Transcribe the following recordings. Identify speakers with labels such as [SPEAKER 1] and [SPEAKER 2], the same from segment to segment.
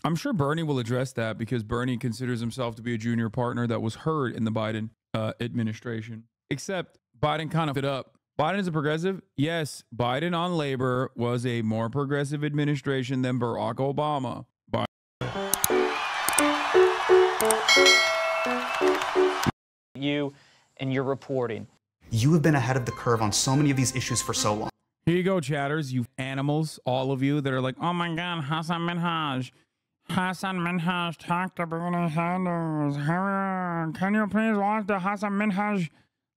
[SPEAKER 1] I'm sure Bernie will address that because Bernie considers himself to be a junior partner that was heard in the Biden administration. Except Biden kind of it up. Biden is a progressive. Yes, Biden on labor was a more progressive administration than Barack Obama.
[SPEAKER 2] You and your reporting.
[SPEAKER 3] You have been ahead of the curve on so many of these issues for so long.
[SPEAKER 1] Here you go, chatters, you animals, all of you that are like, oh my God, Hassan Minhaj. Hassan Minhaj talked to Bernie Sanders. Can you please watch the Hassan Minhaj?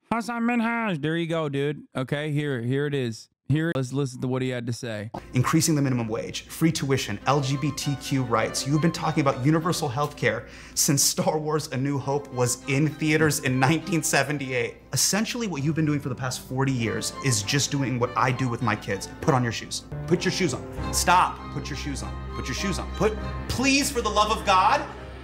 [SPEAKER 1] Hassan Minhaj. There you go, dude. Okay, here it is. Here, let's listen to what he had to say.
[SPEAKER 3] Increasing the minimum wage, free tuition, LGBTQ rights. You've been talking about universal health care since Star Wars A New Hope was in theaters in 1978. Essentially, what you've been doing for the past 40 years is just doing what I do with my kids. Put on your shoes. Put your shoes on. Stop. Put your shoes on. Put your shoes on. Please, for the love of God,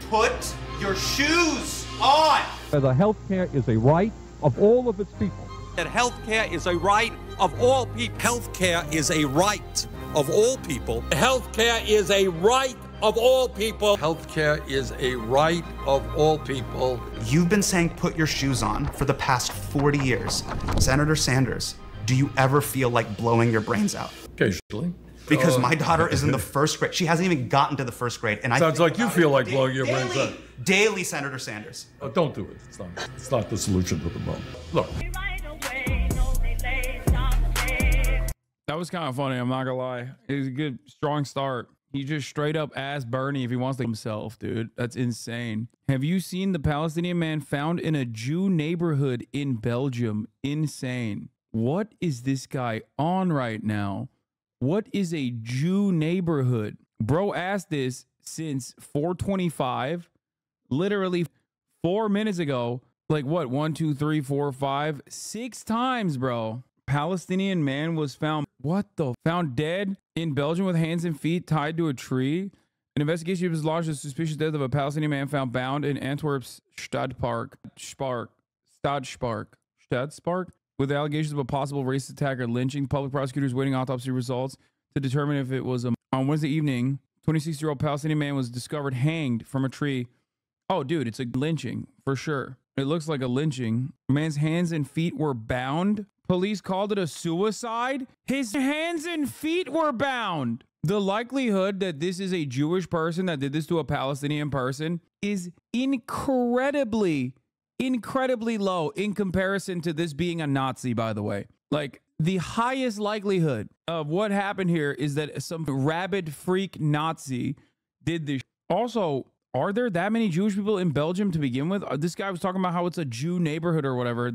[SPEAKER 3] put your shoes on.
[SPEAKER 4] The health care is a right of all of its people.
[SPEAKER 5] That health care is a right of all people. Health care is a right of all people. Health care is a right of all people. Health care is a right of all people.
[SPEAKER 3] You've been saying put your shoes on for the past 40 years. Senator Sanders, do you ever feel like blowing your brains out?
[SPEAKER 6] Occasionally.
[SPEAKER 3] Because my daughter is in the first grade. She hasn't even gotten to the first grade. And
[SPEAKER 6] Sounds like you feel like blowing your brains out.
[SPEAKER 3] Daily, Senator Sanders.
[SPEAKER 6] Oh, don't do it. It's not the solution to the problem. Look.
[SPEAKER 1] That was kind of funny. I'm not gonna lie. It was a good, strong start. He just straight up asked Bernie if he wants to himself, dude. That's insane. Have you seen the Palestinian man found in a Jew neighborhood in Belgium? Insane. What is this guy on right now? What is a Jew neighborhood? Bro asked this since 425, literally 4 minutes ago. Like what? 1, 2, 3, 4, 5, 6 times, bro. Palestinian man was found, found dead in Belgium with hands and feet tied to a tree. An investigation was launched as suspicious death of a Palestinian man found bound in Antwerp's Stadspark, with allegations of a possible racist attack or lynching. Public prosecutors waiting autopsy results to determine if it was on Wednesday evening, 26-year-old Palestinian man was discovered hanged from a tree. Oh, dude, it's a lynching for sure. It looks like a lynching. A man's hands and feet were bound. Police called it a suicide. His hands and feet were bound. The likelihood that this is a Jewish person that did this to a Palestinian person is incredibly low in comparison to this being a Nazi, by the way. Like, the highest likelihood of what happened here is that some rabid freak Nazi did this. Also, are there that many Jewish people in Belgium to begin with? This guy was talking about how it's a Jew neighborhood or whatever.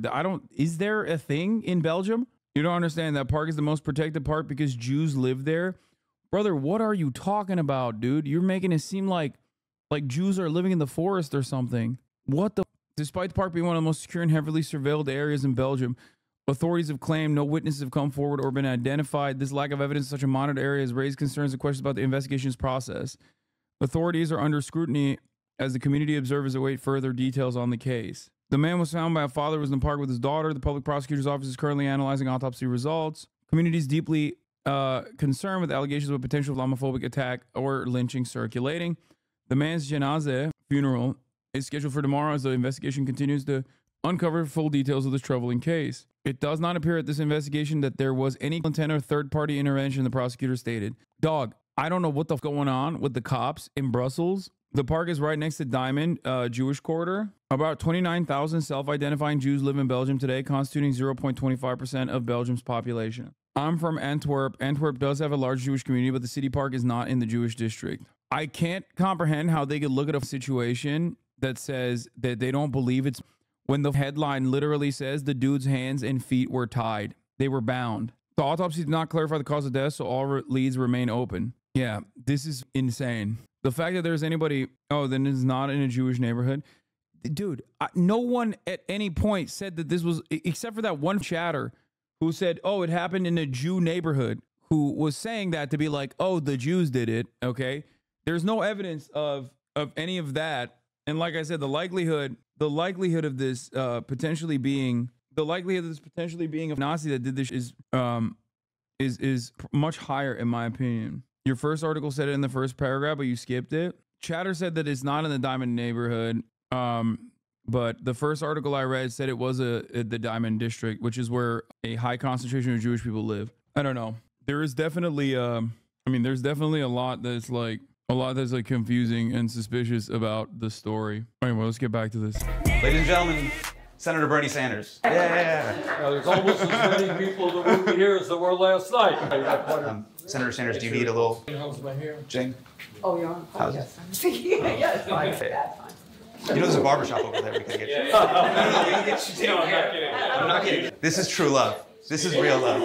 [SPEAKER 1] Is there a thing in Belgium? You don't understand. That park is the most protected park because Jews live there. Brother, what are you talking about, dude? You're making it seem like Jews are living in the forest or something. What the? Despite the park being one of the most secure and heavily surveilled areas in Belgium, authorities have claimed no witnesses have come forward or been identified. This lack of evidence in such a monitored area has raised concerns and questions about the investigation's process. Authorities are under scrutiny as the community observers await further details on the case. The man was found by a father who was in the park with his daughter. The public prosecutor's office is currently analyzing autopsy results. Community is deeply concerned with allegations of a potential Islamophobic attack or lynching circulating. The man's janazeh funeral is scheduled for tomorrow as the investigation continues to uncover full details of this troubling case. It does not appear at this investigation that there was any intent or third-party intervention, the prosecutor stated. Dog, I don't know what the f going on with the cops in Brussels. The park is right next to Diamond Jewish Quarter. About 29,000 self-identifying Jews live in Belgium today, constituting 0.25% of Belgium's population. I'm from Antwerp. Antwerp does have a large Jewish community, but the city park is not in the Jewish district. I can't comprehend how they could look at a situation that says that they don't believe it's when the headline literally says the dude's hands and feet were tied. They were bound. The autopsy did not clarify the cause of death, so all leads remain open. Yeah, this is insane. The fact that there's anybody, then it's not in a Jewish neighborhood. Dude, no one at any point said that this was, except for that one chatter who said, it happened in a Jew neighborhood, who was saying that to be like, the Jews did it, okay? There's no evidence of any of that. And like I said, the likelihood of this potentially being a Nazi that did this is much higher in my opinion. Your first article said it in the first paragraph, but you skipped it. Chatter said that it's not in the Diamond neighborhood. But the first article I read said it was the Diamond District, which is where a high concentration of Jewish people live. I don't know. There is definitely, there's definitely a lot that's like confusing and suspicious about the story. Anyway, let's get back to this.
[SPEAKER 3] Ladies and gentlemen, Senator Bernie Sanders. Yeah.
[SPEAKER 5] There's almost as many people that will be here as there were last night.
[SPEAKER 3] Senator Sanders, do you need a little...
[SPEAKER 5] How's my hair?
[SPEAKER 3] Jane?
[SPEAKER 7] Oh, you're on?
[SPEAKER 3] How's
[SPEAKER 7] it? Yeah, it's fine.
[SPEAKER 3] Okay.
[SPEAKER 7] That's fine.
[SPEAKER 3] You know there's a barbershop over there we can get you.
[SPEAKER 5] No, we can get you. No, I'm not kidding.
[SPEAKER 3] I'm not kidding. This is true love. This is real love.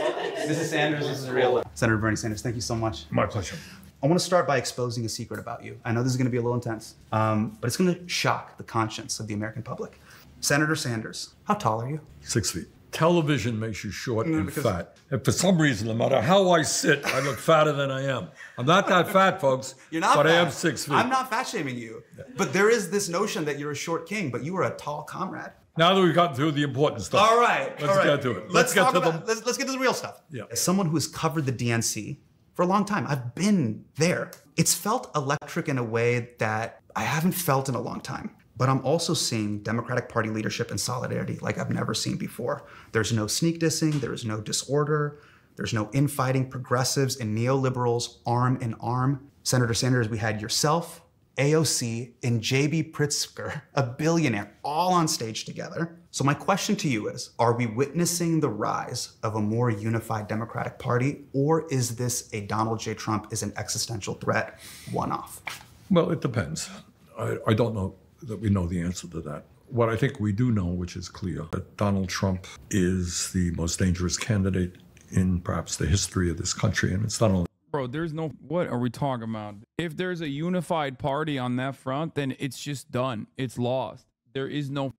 [SPEAKER 3] This is Sanders, this is real love. Senator Bernie Sanders, thank you so much.
[SPEAKER 6] My pleasure.
[SPEAKER 3] I want to start by exposing a secret about you. I know this is going to be a little intense, but it's going to shock the conscience of the American public. Senator Sanders, how tall are you?
[SPEAKER 6] 6 feet. Television makes you short and
[SPEAKER 3] because-
[SPEAKER 6] fat. And for some reason, no matter how I sit, I look fatter than I am. I'm not that fat, folks.
[SPEAKER 3] You're not
[SPEAKER 6] but
[SPEAKER 3] fat.
[SPEAKER 6] I am 6 feet.
[SPEAKER 3] I'm not fat shaming you. But there is this notion that you're a short king, but you are a tall comrade.
[SPEAKER 6] Now that we've gotten through the important stuff.
[SPEAKER 3] All right.
[SPEAKER 6] Let's get to it.
[SPEAKER 3] Let's
[SPEAKER 6] get
[SPEAKER 3] talk
[SPEAKER 6] to
[SPEAKER 3] about, let's get to the real stuff.
[SPEAKER 6] Yeah.
[SPEAKER 3] As someone who has covered the DNC for a long time, I've been there. It's felt electric in a way that I haven't felt in a long time. But I'm also seeing Democratic Party leadership and solidarity like I've never seen before. There's no sneak dissing, there is no disorder, there's no infighting. Progressives and neoliberals arm in arm. Senator Sanders, we had yourself, AOC, and JB Pritzker, a billionaire, all on stage together. So my question to you is, are we witnessing the rise of a more unified Democratic Party, or is this a Donald J. Trump is an existential threat one-off?
[SPEAKER 6] Well, it depends. I don't know that we know the answer to that. What I think we do know, which is clear, that Donald Trump is the most dangerous candidate in perhaps the history of this country. And it's not only...
[SPEAKER 1] Bro, there's no, what are we talking about? If there's a unified party on that front, then it's just done. It's lost. There is no,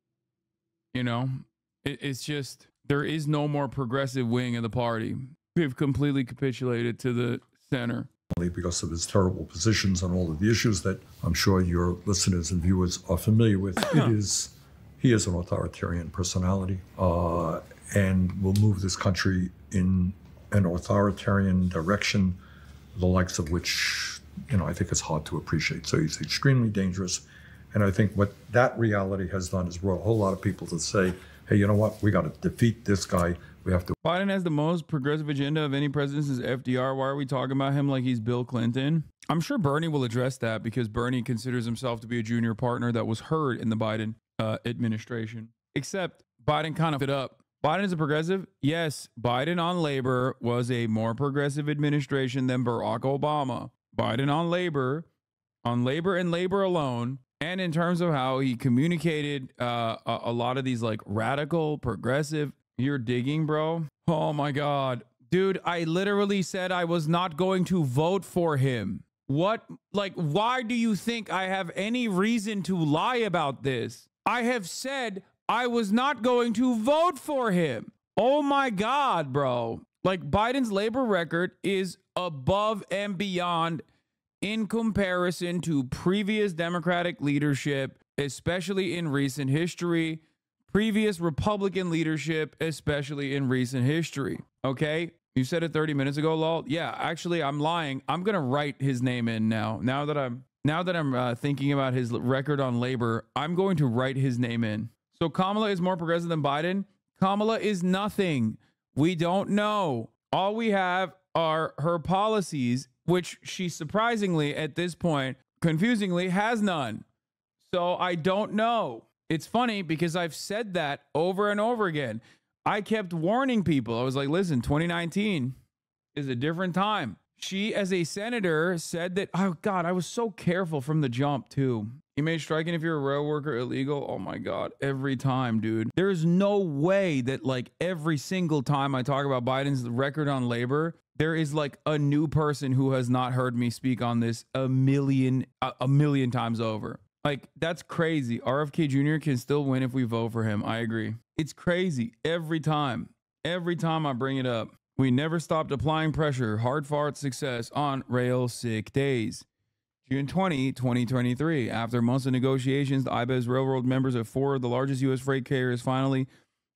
[SPEAKER 1] it's just, there is no more progressive wing of the party. We've completely capitulated to the center.
[SPEAKER 6] Because of his terrible positions on all of the issues that I'm sure your listeners and viewers are familiar with. He is an authoritarian personality and will move this country in an authoritarian direction, the likes of which, I think it's hard to appreciate. So he's extremely dangerous. And I think what that reality has done is brought a whole lot of people to say, hey, you know what? We got to defeat this guy. We have to.
[SPEAKER 1] Biden has the most progressive agenda of any president since FDR. Why are we talking about him like he's Bill Clinton? I'm sure Bernie will address that because Bernie considers himself to be a junior partner that was heard in the Biden administration. Except Biden kind of it up. Biden is a progressive. Yes, Biden on labor was a more progressive administration than Barack Obama. Biden on labor and labor alone. And in terms of how he communicated a lot of these like radical, progressive, you're digging, bro. Oh my God. Dude, I literally said I was not going to vote for him. What? Like, why do you think I have any reason to lie about this? I have said I was not going to vote for him. Oh my God, bro. Like, Biden's labor record is above and beyond in comparison to previous Democratic leadership, especially in recent history. Previous Republican leadership, especially in recent history. Okay, you said it 30 minutes ago, lol. Yeah, actually, I'm lying. I'm gonna write his name in now. Now that I'm thinking about his record on labor, I'm going to write his name in. So Kamala is more progressive than Biden. Kamala is nothing. We don't know. All we have are her policies, which she surprisingly, at this point, confusingly, has none. So I don't know. It's funny because I've said that over and over again. I kept warning people. I was like, listen, 2019 is a different time. She, as a senator, said that, oh God, I was so careful from the jump too. You made striking if you're a rail worker illegal. Oh my God, every time, dude. There is no way that like every single time I talk about Biden's record on labor, there is like a new person who has not heard me speak on this a million times over. Like, that's crazy. RFK Jr. can still win if we vote for him. I agree. It's crazy every time. Every time I bring it up. We never stopped applying pressure. Hard fought success on rail sick days. June 20, 2023. After months of negotiations, the IBES Railroad members of 4 of the largest U.S. freight carriers finally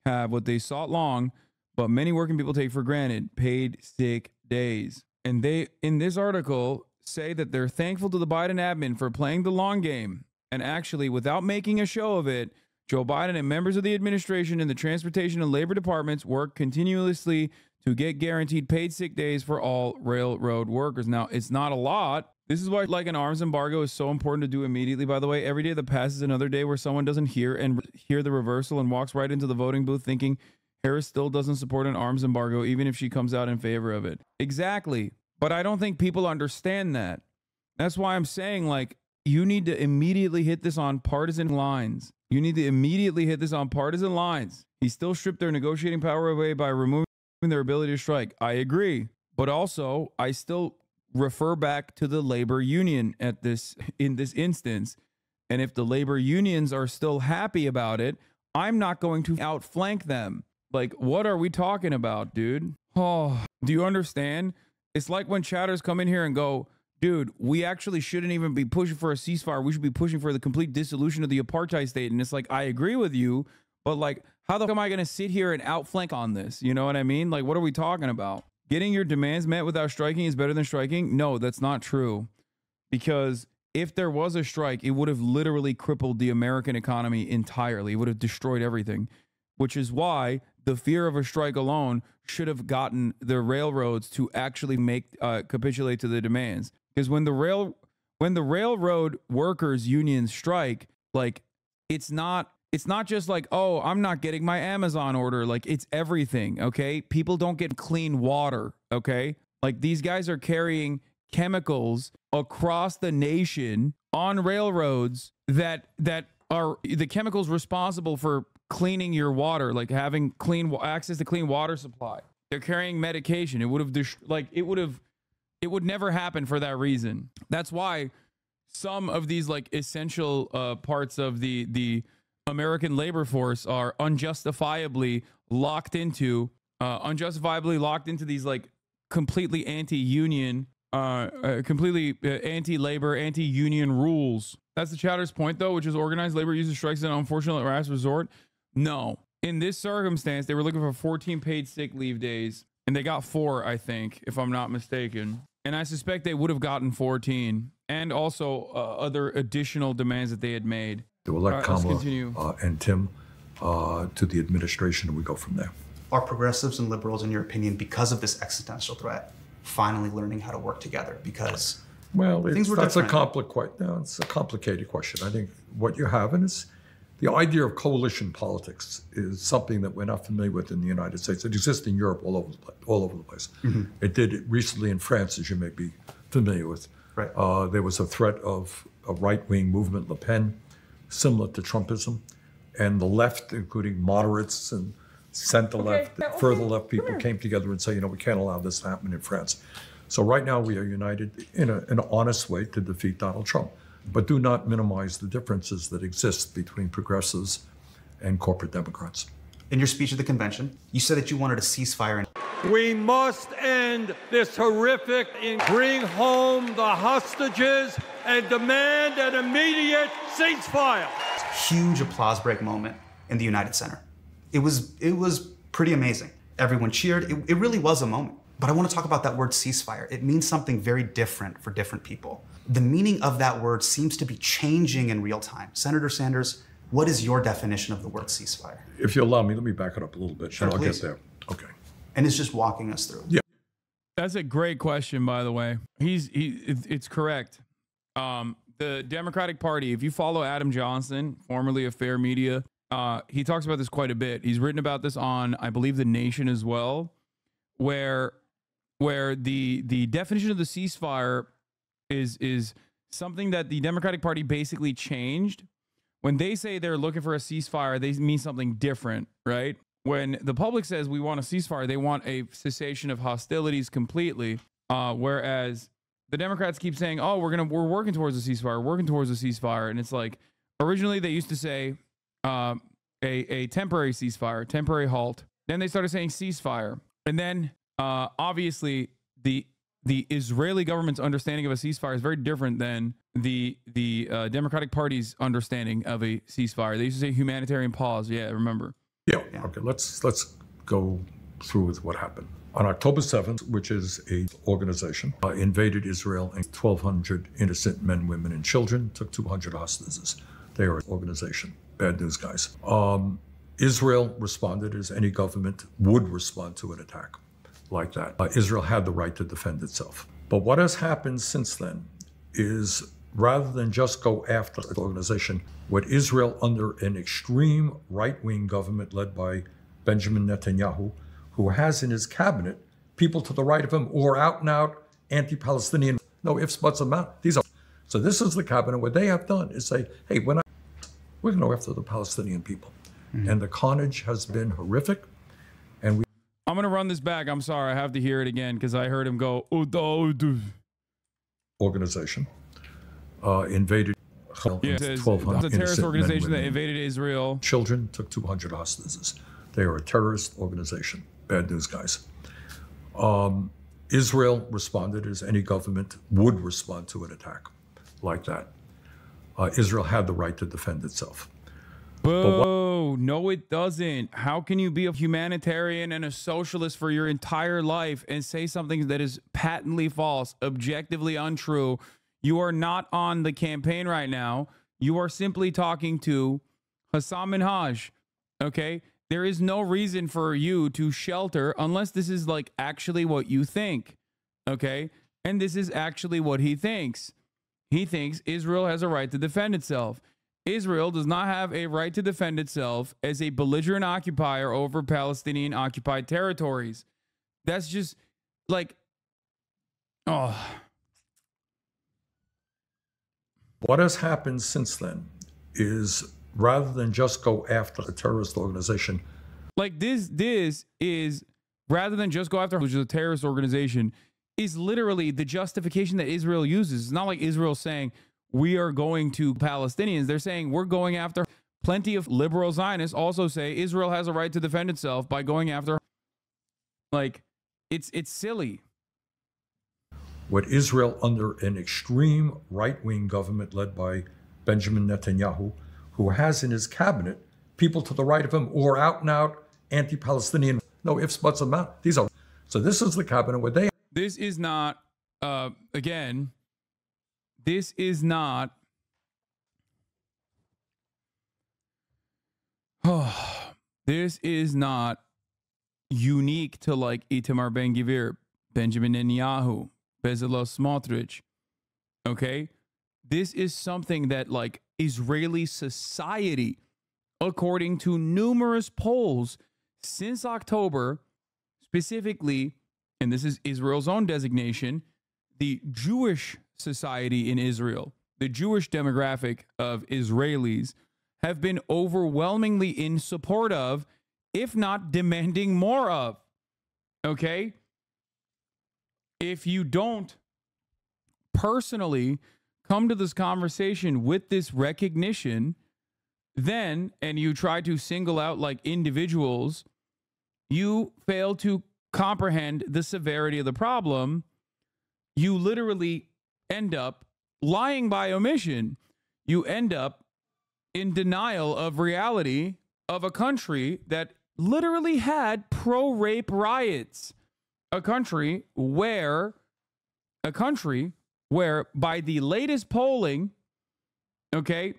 [SPEAKER 1] have what they sought long, but many working people take for granted, paid sick days. And they, in this article, say that they're thankful to the Biden admin for playing the long game. And actually, without making a show of it, Joe Biden and members of the administration in the transportation and labor departments work continuously to get guaranteed paid sick days for all railroad workers. Now, it's not a lot. This is why like an arms embargo is so important to do immediately, by the way. Every day that passes another day where someone doesn't hear the reversal and walks right into the voting booth thinking Harris still doesn't support an arms embargo, even if she comes out in favor of it. Exactly. But I don't think people understand that. That's why I'm saying, like, you need to immediately hit this on partisan lines. You need to immediately hit this on partisan lines. He still stripped their negotiating power away by removing their ability to strike. I agree. But also, I still refer back to the labor union in this instance. And if the labor unions are still happy about it, I'm not going to outflank them. Like, what are we talking about, dude? Oh, do you understand? It's like when chatters come in here and go, dude, we actually shouldn't even be pushing for a ceasefire. We should be pushing for the complete dissolution of the apartheid state. And it's like, I agree with you, but like, how the fuck am I going to sit here and outflank on this? You know what I mean? Like, what are we talking about? Getting your demands met without striking is better than striking? No, that's not true. Because if there was a strike, it would have literally crippled the American economy entirely. It would have destroyed everything, which is why the fear of a strike alone should have gotten the railroads to actually capitulate to the demands. Because when the railroad workers unions strike, like, it's not just like, oh, I'm not getting my Amazon order. Like, it's everything. Okay. People don't get clean water. Okay. Like, these guys are carrying chemicals across the nation on railroads that are the chemicals responsible for cleaning your water, like having access to clean water supply. They're carrying medication. It would never happen for that reason. That's why some of these like essential parts of the American labor force are unjustifiably locked into these like completely anti-union, completely anti-labor, anti-union rules. That's the chatter's point, though, which is organized labor uses strikes as an unfortunate last resort. No. In this circumstance, they were looking for 14 paid sick leave days, and they got 4, I think, if I'm not mistaken. And I suspect they would have gotten 14, and also other additional demands that they had made.
[SPEAKER 6] They will let Kamala and Tim to the administration, and we go from there.
[SPEAKER 3] Are progressives and liberals, in your opinion, because of this existential threat, finally learning how to work together? Because
[SPEAKER 6] that's a complicated question. I think what you're having is the idea of coalition politics is something that we're not familiar with in the United States. It exists in Europe all over the place. Mm-hmm. It did recently in France, as you may be familiar with.
[SPEAKER 3] Right.
[SPEAKER 6] There was a threat of a right-wing movement, Le Pen, similar to Trumpism, and the left, including moderates and center-left, further left people came together and said, we can't allow this to happen in France. So right now we are united in an honest way to defeat Donald Trump. But do not minimize the differences that exist between progressives and corporate Democrats.
[SPEAKER 3] In your speech at the convention, you said that you wanted a ceasefire.
[SPEAKER 5] We must end this horrific and bring home the hostages and demand an immediate ceasefire.
[SPEAKER 3] Huge applause break moment in the United Center. It was pretty amazing. Everyone cheered. It really was a moment. But I want to talk about that word ceasefire. It means something very different for different people. The meaning of that word seems to be changing in real time. Senator Sanders, what is your definition of the word ceasefire?
[SPEAKER 6] If you allow me, let me back it up a little bit,
[SPEAKER 3] sure,
[SPEAKER 6] and I'll
[SPEAKER 3] please.
[SPEAKER 6] get there. Okay.
[SPEAKER 3] And it's just walking us through.
[SPEAKER 6] Yeah.
[SPEAKER 1] That's a great question, by the way. It's correct. The Democratic Party, if you follow Adam Johnson, formerly of Fair Media, he talks about this quite a bit. He's written about this on, I believe, The Nation as well, where the definition of the ceasefire is something that the Democratic Party basically changed. When they say they're looking for a ceasefire, they mean something different, right? When the public says we want a ceasefire, they want a cessation of hostilities completely. Whereas the Democrats keep saying, oh, we're working towards a ceasefire. And it's like, originally they used to say a temporary ceasefire, temporary halt. Then they started saying ceasefire. And then obviously the Israeli government's understanding of a ceasefire is very different than the Democratic Party's understanding of a ceasefire. They used to say humanitarian pause. Yeah, remember.
[SPEAKER 6] Yeah. Okay. Let's go through with what happened. On October 7th, which is an organization, invaded Israel and 1,200 innocent men, women, and children, took 200 hostages. They are an organization. Bad news, guys. Israel responded as any government would respond to an attack like that. Israel had the right to defend itself. But what has happened since then is, rather than just go after the organization, what Israel, under an extreme right-wing government led by Benjamin Netanyahu, who has in his cabinet people to the right of him who are out and out anti-Palestinian, no ifs, buts, about. So this is the cabinet. What they have done is say, hey, we're going to go after the Palestinian people. And the carnage has been horrific. And
[SPEAKER 1] I'm going to run this back. I'm sorry. I have to hear it again because I heard him go,
[SPEAKER 6] organization invaded.
[SPEAKER 1] Yeah, it's a terrorist organization that invaded Israel.
[SPEAKER 6] Children, took 200 hostages. They are a terrorist organization. Bad news, guys. Israel responded as any government would respond to an attack like that. Israel had the right to defend itself.
[SPEAKER 1] Boo! No, it doesn't. How can you be a humanitarian and a socialist for your entire life and say something that is patently false, objectively untrue? You are not on the campaign right now. You are simply talking to Hassan Minhaj. Okay? There is no reason for you to shelter unless this is like actually what you think. Okay? And this is actually what he thinks. He thinks Israel has a right to defend itself. Israel does not have a right to defend itself as a belligerent occupier over Palestinian occupied territories. That's just like, oh.
[SPEAKER 6] What has happened since then is, rather than just go after a terrorist organization.
[SPEAKER 1] Like this is, rather than just go after, which is a terrorist organization, is literally the justification that Israel uses. It's not like Israel saying, we are going to Palestinians. They're saying we're going after. Plenty of liberal Zionists also say Israel has a right to defend itself by going after. Like, it's silly.
[SPEAKER 6] What Israel, under an extreme right-wing government led by Benjamin Netanyahu, who has in his cabinet people to the right of him who are out and out anti-Palestinian, no ifs, buts, about. So this is the cabinet where they.
[SPEAKER 1] This is not, again, this is not, this is not unique to like Itamar Ben-Gvir, Benjamin Netanyahu, Bezalel Smotrich. Okay? This is something that like Israeli society, according to numerous polls since October, specifically, and this is Israel's own designation, the Jewish society in Israel, the Jewish demographic of Israelis, have been overwhelmingly in support of, if not demanding more of. Okay? If you don't personally come to this conversation with this recognition, then, and you try to single out like individuals, you fail to comprehend the severity of the problem. You literally end up lying by omission. You end up in denial of reality of a country that literally had pro-rape riots. A country where by the latest polling, okay,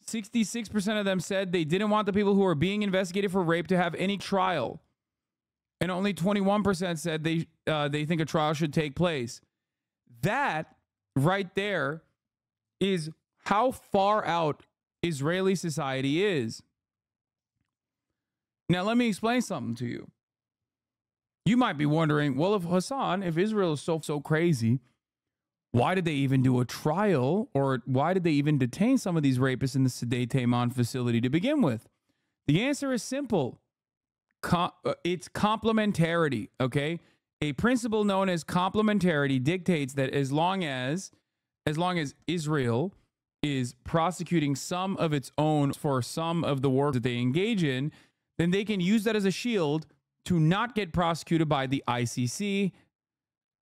[SPEAKER 1] 66% of them said they didn't want the people who are being investigated for rape to have any trial. And only 21% said they think a trial should take place. That right there is how far out Israeli society is. Now, let me explain something to you. You might be wondering, well, if Israel is so crazy, why did they even do a trial, or why did they even detain some of these rapists in the Sdei Teiman facility to begin with? The answer is simple. It's complementarity, okay? A principle known as complementarity dictates that as long as Israel is prosecuting some of its own for some of the work that they engage in, then they can use that as a shield to not get prosecuted by the ICC.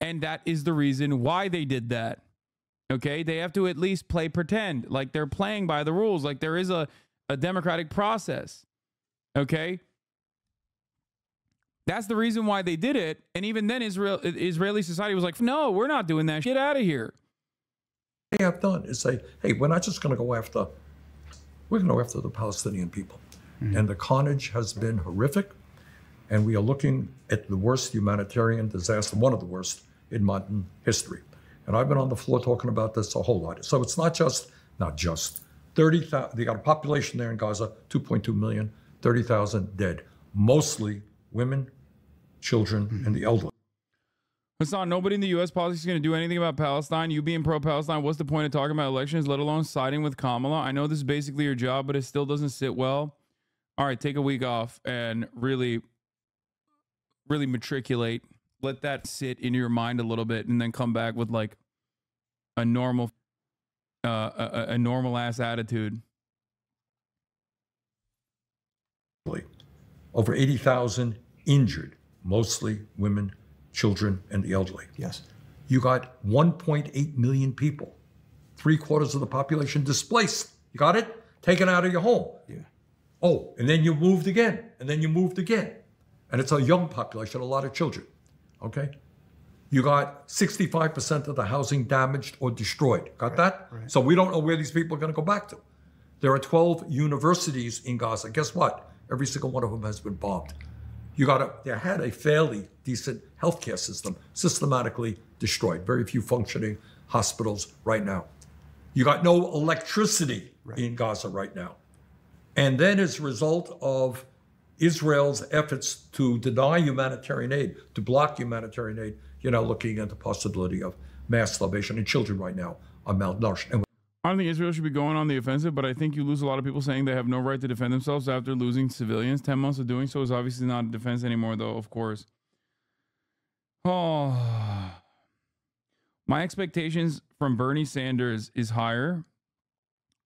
[SPEAKER 1] And that is the reason why they did that. Okay? They have to at least play pretend, like they're playing by the rules, like there is a democratic process. Okay? That's the reason why they did it. And even then, Israeli society was like, no, we're not doing that. Get out of here.
[SPEAKER 6] They have done is say, hey, we're not just going to go after, we're going to go after the Palestinian people. And the carnage has been horrific. And we are looking at the worst humanitarian disaster, one of the worst in modern history. And I've been on the floor talking about this a whole lot. So it's not just 30,000, they got a population there in Gaza, 2.2 million, 30,000 dead, mostly women, children, and the elderly.
[SPEAKER 1] Hassan, nobody in the U.S. politics is going to do anything about Palestine. You being pro-Palestine, what's the point of talking about elections, let alone siding with Kamala? I know this is basically your job, but it still doesn't sit well. All right, take a week off and really matriculate. Let that sit in your mind a little bit, and then come back with like a normal ass attitude.
[SPEAKER 6] Over 80,000 injured, mostly women, children, and the elderly.
[SPEAKER 3] Yes.
[SPEAKER 6] You got 1.8 million people, 3/4 of the population displaced. You got it? Taken out of your home.
[SPEAKER 3] Yeah.
[SPEAKER 6] Oh, and then you moved again, and then you moved again. And it's a young population, a lot of children, okay? You got 65% of the housing damaged or destroyed. Got that?
[SPEAKER 3] Right.
[SPEAKER 6] So we don't know where these people are going to go back to. There are 12 universities in Gaza. Guess what? Every single one of them has been bombed. They had a fairly decent healthcare system, systematically destroyed. Very few functioning hospitals right now. You got no electricity in Gaza right now. And then as a result of Israel's efforts to deny humanitarian aid, to block humanitarian aid, you're now looking at the possibility of mass starvation, and children right now are malnourished. And
[SPEAKER 1] I don't think Israel should be going on the offensive, but I think you lose a lot of people saying they have no right to defend themselves after losing civilians. 10 months of doing so is obviously not a defense anymore, though, of course. Oh, my expectations from Bernie Sanders is higher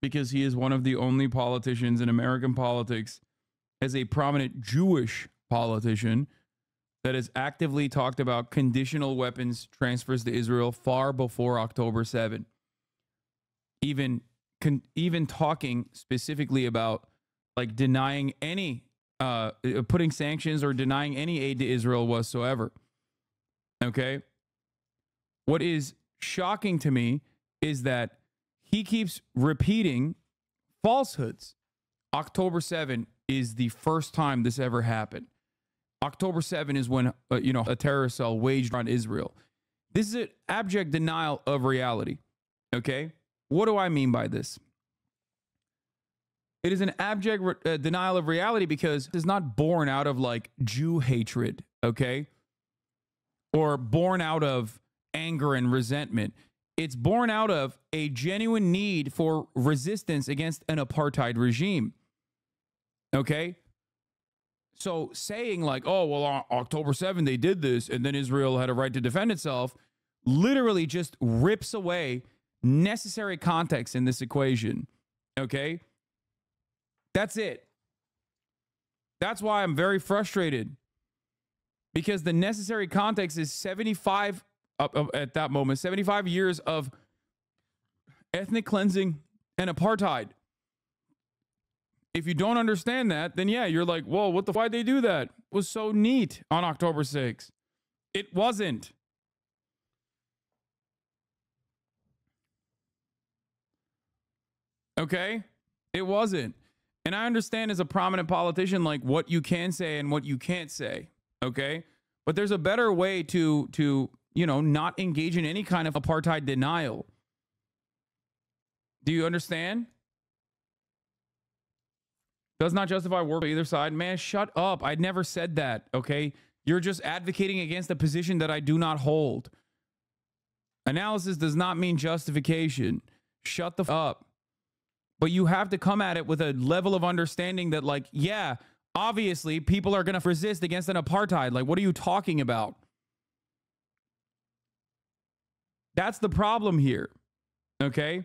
[SPEAKER 1] because he is one of the only politicians in American politics, as a prominent Jewish politician, that has actively talked about conditional weapons transfers to Israel far before October 7. Even talking specifically about like denying any, putting sanctions or denying any aid to Israel whatsoever. Okay. What is shocking to me is that he keeps repeating falsehoods. October 7 is the first time this ever happened. October 7 is when, a terrorist cell waged on Israel. This is an abject denial of reality. Okay. What do I mean by this? It is an abject denial of reality because it's not born out of like Jew hatred. Okay. Or born out of anger and resentment. It's born out of a genuine need for resistance against an apartheid regime. Okay. So saying like, oh, well, on October 7, they did this, and then Israel had a right to defend itself, literally just rips away necessary context in this equation. Okay. That's it. That's why I'm very frustrated, because the necessary context is 75 at that moment, 75 years of ethnic cleansing and apartheid. If you don't understand that, then yeah, you're like, whoa, why'd they do that? It was so neat on October 6th. It wasn't. Okay? It wasn't. And I understand as a prominent politician, like what you can say and what you can't say. Okay? But there's a better way to not engage in any kind of apartheid denial. Do you understand? Does not justify war by either side. Man, shut up. I never said that, okay? You're just advocating against a position that I do not hold. Analysis does not mean justification. Shut the up. But you have to come at it with a level of understanding that, like, yeah, obviously people are going to resist against an apartheid. Like, what are you talking about? That's the problem here, okay?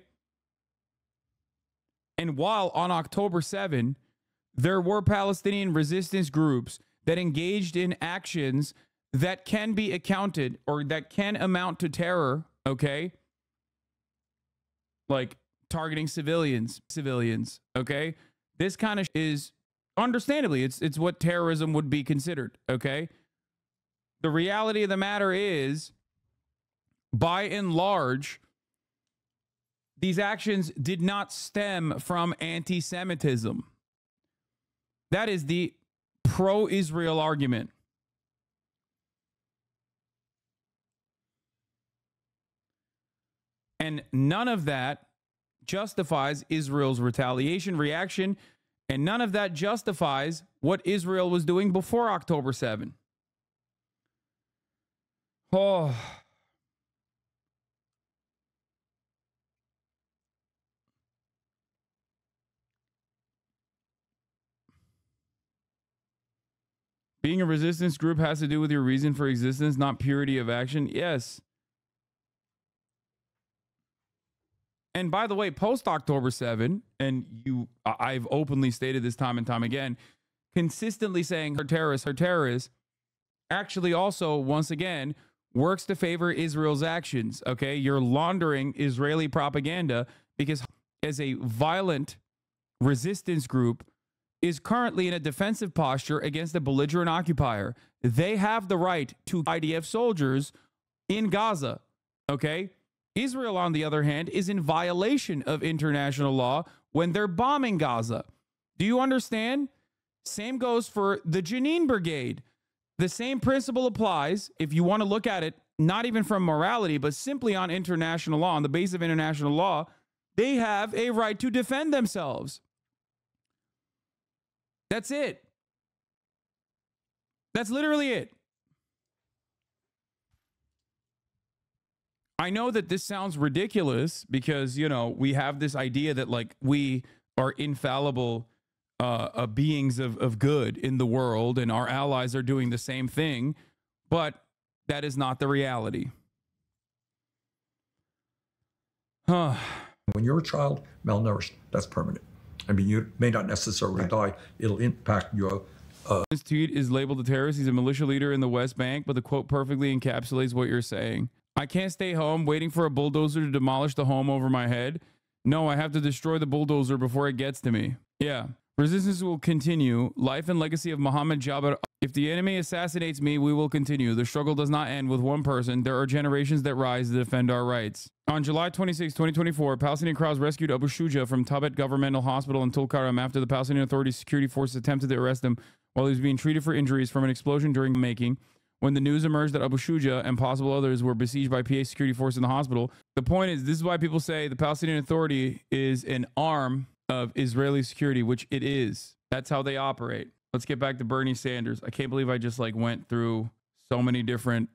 [SPEAKER 1] And while on October 7, there were Palestinian resistance groups that engaged in actions that can be accounted or that can amount to terror, okay? Like targeting civilians, okay? This kind of is understandably, it's what terrorism would be considered, okay? The reality of the matter is, by and large, these actions did not stem from anti-Semitism. That is the pro-Israel argument. And none of that justifies Israel's retaliation reaction, and none of that justifies what Israel was doing before October 7. Oh. Being a resistance group has to do with your reason for existence, not purity of action. Yes. And by the way, post October 7, and I've openly stated this time and time again, consistently saying her terrorists, actually also, once again, works to favor Israel's actions. Okay, you're laundering Israeli propaganda because as a violent resistance group is currently in a defensive posture against a belligerent occupier. They have the right to IDF soldiers in Gaza. Okay, Israel, on the other hand, is in violation of international law when they're bombing Gaza. Do you understand? Same goes for the Jenin Brigade. The same principle applies if you want to look at it, not even from morality, but simply on international law, on the basis of international law. They have a right to defend themselves. That's it. That's literally it. I know that this sounds ridiculous because, you know, we have this idea that like we are infallible beings of good in the world and our allies are doing the same thing, but that is not the reality.
[SPEAKER 6] When you're a child, malnourished, that's permanent. I mean, you may not necessarily die. It'll impact your...
[SPEAKER 1] This tweet is labeled a terrorist. He's a militia leader in the West Bank, but the quote perfectly encapsulates what you're saying. I can't stay home waiting for a bulldozer to demolish the home over my head. No, I have to destroy the bulldozer before it gets to me. Yeah. Resistance will continue. Life and legacy of Mohammed Jabbar. If the enemy assassinates me, we will continue. The struggle does not end with one person. There are generations that rise to defend our rights. On July 26, 2024, Palestinian crowds rescued Abu Shuja from Tabat Governmental Hospital in Tulkarem after the Palestinian Authority security forces attempted to arrest him while he was being treated for injuries from an explosion during making. When the news emerged that Abu Shuja and possible others were besieged by PA security forces in the hospital. The point is, this is why people say the Palestinian Authority is an arm of Israeli security, which it is. That's how they operate. Let's get back to Bernie Sanders. I can't believe I just like went through so many different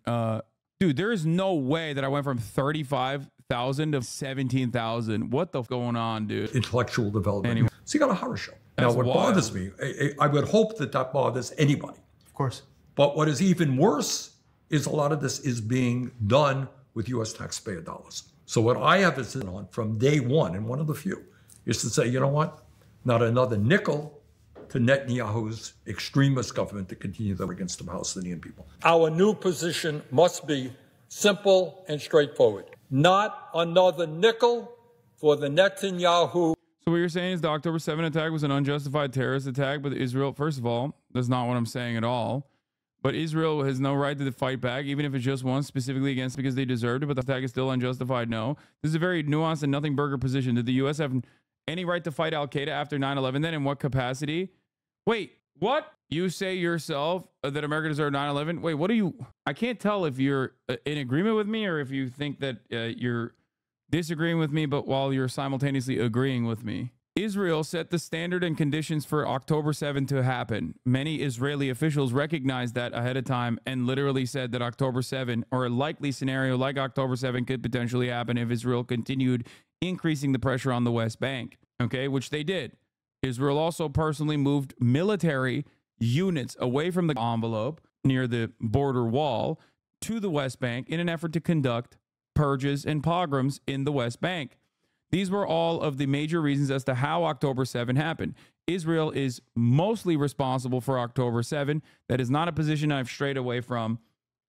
[SPEAKER 1] dude, there is no way that I went from 35,000 to 17,000. What the f going on, dude?
[SPEAKER 6] Intellectual development.
[SPEAKER 1] Anyway.
[SPEAKER 6] So you got a horror show. Now,
[SPEAKER 1] That's
[SPEAKER 6] what
[SPEAKER 1] wild.
[SPEAKER 6] bothers me, I would hope that that bothers anybody.
[SPEAKER 3] Of course.
[SPEAKER 6] But what is even worse is a lot of this is being done with U.S. taxpayer dollars. So what I have is on from day one, and one of the few, is to say, you know what? Not another nickel to Netanyahu's extremist government to continue them against the Palestinian people.
[SPEAKER 5] Our new position must be simple and straightforward. Not another nickel for the Netanyahu.
[SPEAKER 1] So what you're saying is the October 7 attack was an unjustified terrorist attack, but Israel, first of all, that's not what I'm saying at all. But Israel has no right to fight back, even if it's just one specifically against because they deserved it, but the attack is still unjustified. No. This is a very nuanced and nothing burger position. Did the U.S. have any right to fight Al-Qaeda after 9/11 then? In what capacity? Wait, what? You say yourself that America deserved 9/11? Wait, what are you? I can't tell if you're in agreement with me or if you think that you're disagreeing with me, but while you're simultaneously agreeing with me. Israel set the standard and conditions for October 7 to happen. Many Israeli officials recognized that ahead of time and literally said that October 7 or a likely scenario like October 7 could potentially happen if Israel continued increasing the pressure on the West Bank, okay, which they did. Israel also personally moved military units away from the envelope near the border wall to the West Bank in an effort to conduct purges and pogroms in the West Bank. These were all of the major reasons as to how October 7 happened. Israel is mostly responsible for October 7. That is not a position I've strayed away from.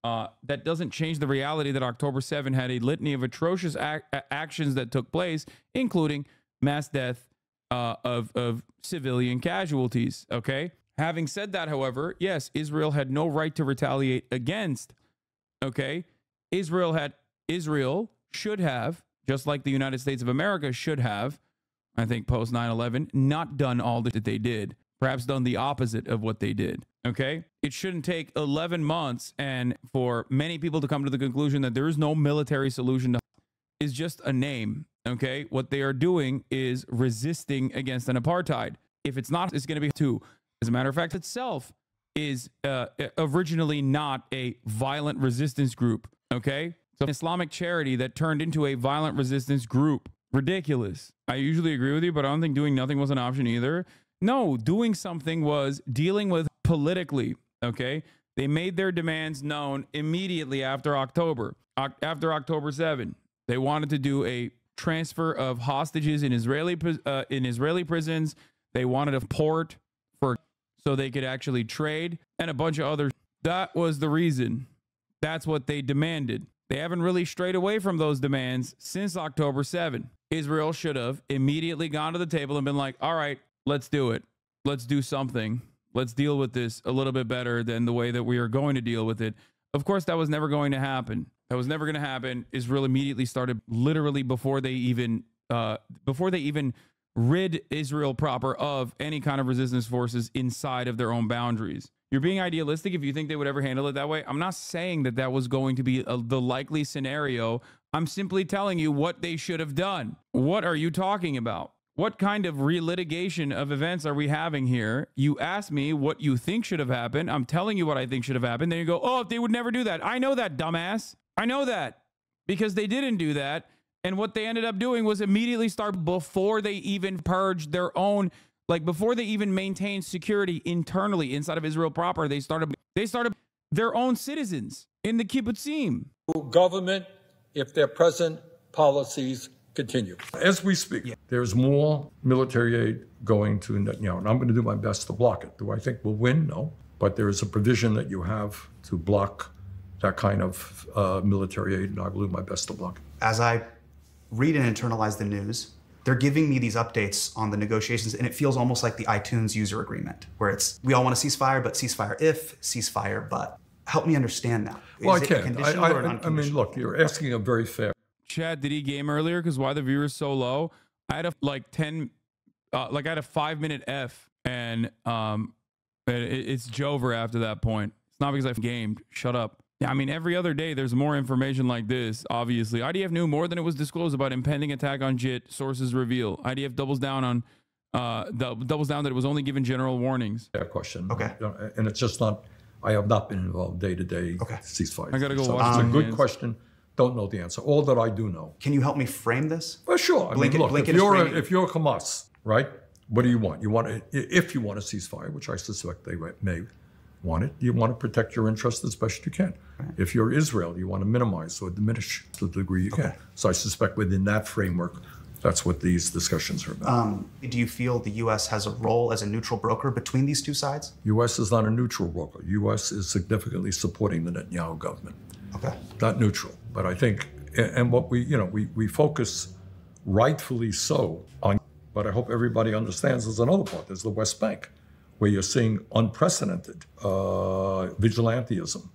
[SPEAKER 1] That doesn't change the reality that October 7 had a litany of atrocious actions that took place, including mass death of civilian casualties, okay? Having said that, however, yes, Israel had no right to retaliate against. Okay, Israel should have, just like the United States of America should have, I think post 9/11, not done all that they did. Perhaps done the opposite of what they did. Okay, it shouldn't take 11 months and for many people to come to the conclusion that there is no military solution to is just a name. Okay, what they are doing is resisting against an apartheid. If it's not, it's going to be two. As a matter of fact, itself is originally not a violent resistance group. Okay, so an Islamic charity that turned into a violent resistance group. Ridiculous. I usually agree with you, but I don't think doing nothing was an option either. No, doing something was dealing with politically. Okay, they made their demands known immediately after October 7. They wanted to do a transfer of hostages in Israeli prisons. They wanted a port so they could actually trade and a bunch of other. That was the reason. That's what they demanded. They haven't really strayed away from those demands since October 7. Israel should have immediately gone to the table and been like, all right, let's do it. Let's do something. Let's deal with this a little bit better than the way that we are going to deal with it. Of course, that was never going to happen. That was never going to happen. Israel immediately started literally before they even rid Israel proper of any kind of resistance forces inside of their own boundaries. You're being idealistic if you think they would ever handle it that way. I'm not saying that that was going to be the likely scenario. I'm simply telling you what they should have done. What are you talking about? What kind of relitigation of events are we having here? You ask me what you think should have happened. I'm telling you what I think should have happened. Then you go, oh, they would never do that. I know that, dumbass. I know that because they didn't do that. And what they ended up doing was immediately start before they even purged their own, like before they even maintained security internally inside of Israel proper. They started their own citizens in the kibbutzim.
[SPEAKER 5] Government, if their present policies continue.
[SPEAKER 6] As we speak, there's more military aid going to Netanyahu, and I'm going to do my best to block it. Do I think we'll win? No. But there is a provision that you have to block that kind of military aid, and I will do my best to block it.
[SPEAKER 3] As I read and internalize the news, they're giving me these updates on the negotiations, and it feels almost like the iTunes user agreement, where it's, we all want a ceasefire, but ceasefire if, ceasefire but. Help me understand that.
[SPEAKER 6] Well,
[SPEAKER 3] Is
[SPEAKER 6] I
[SPEAKER 3] it
[SPEAKER 6] can't.
[SPEAKER 3] conditional or an
[SPEAKER 6] I mean,
[SPEAKER 3] unconditional?
[SPEAKER 6] look, you're asking a very fair.
[SPEAKER 1] Chad, did he game earlier? Because why the viewers so low? I had a I had a 5-minute F, and it's Jover after that point. It's not because I've gamed. Shut up. Yeah, I mean, every other day there's more information like this, obviously. IDF knew more than it was disclosed about impending attack on JIT, sources reveal. IDF doubles down that it was only given general warnings.
[SPEAKER 6] Fair question.
[SPEAKER 3] Okay.
[SPEAKER 6] And it's just not, I have not been involved day-to-day
[SPEAKER 3] Okay.
[SPEAKER 6] ceasefire.
[SPEAKER 1] I gotta go
[SPEAKER 6] So
[SPEAKER 1] watch
[SPEAKER 6] it's a
[SPEAKER 1] some
[SPEAKER 6] good
[SPEAKER 1] hands.
[SPEAKER 6] question. Don't know the answer. All that I do know.
[SPEAKER 3] Can you help me frame this?
[SPEAKER 6] Well, sure. I mean,
[SPEAKER 3] Blinken-
[SPEAKER 6] look,
[SPEAKER 3] Blinken
[SPEAKER 6] if
[SPEAKER 3] is framing-
[SPEAKER 6] you're Hamas, right? What do you want? If you want a ceasefire, which I suspect they may want it, you want to protect your interests as best you can. Right. If you're Israel, you want to minimize or diminish to the degree you can. So I suspect within that framework, that's what these discussions are about.
[SPEAKER 3] Do you feel the U.S. has a role as a neutral broker between these two sides?
[SPEAKER 6] U.S. is not a neutral broker. U.S. is significantly supporting the Netanyahu government.
[SPEAKER 3] Okay.
[SPEAKER 6] Not neutral, but I think, and what we focus rightfully so on, but I hope everybody understands there's another part. There's the West Bank, where you're seeing unprecedented vigilantism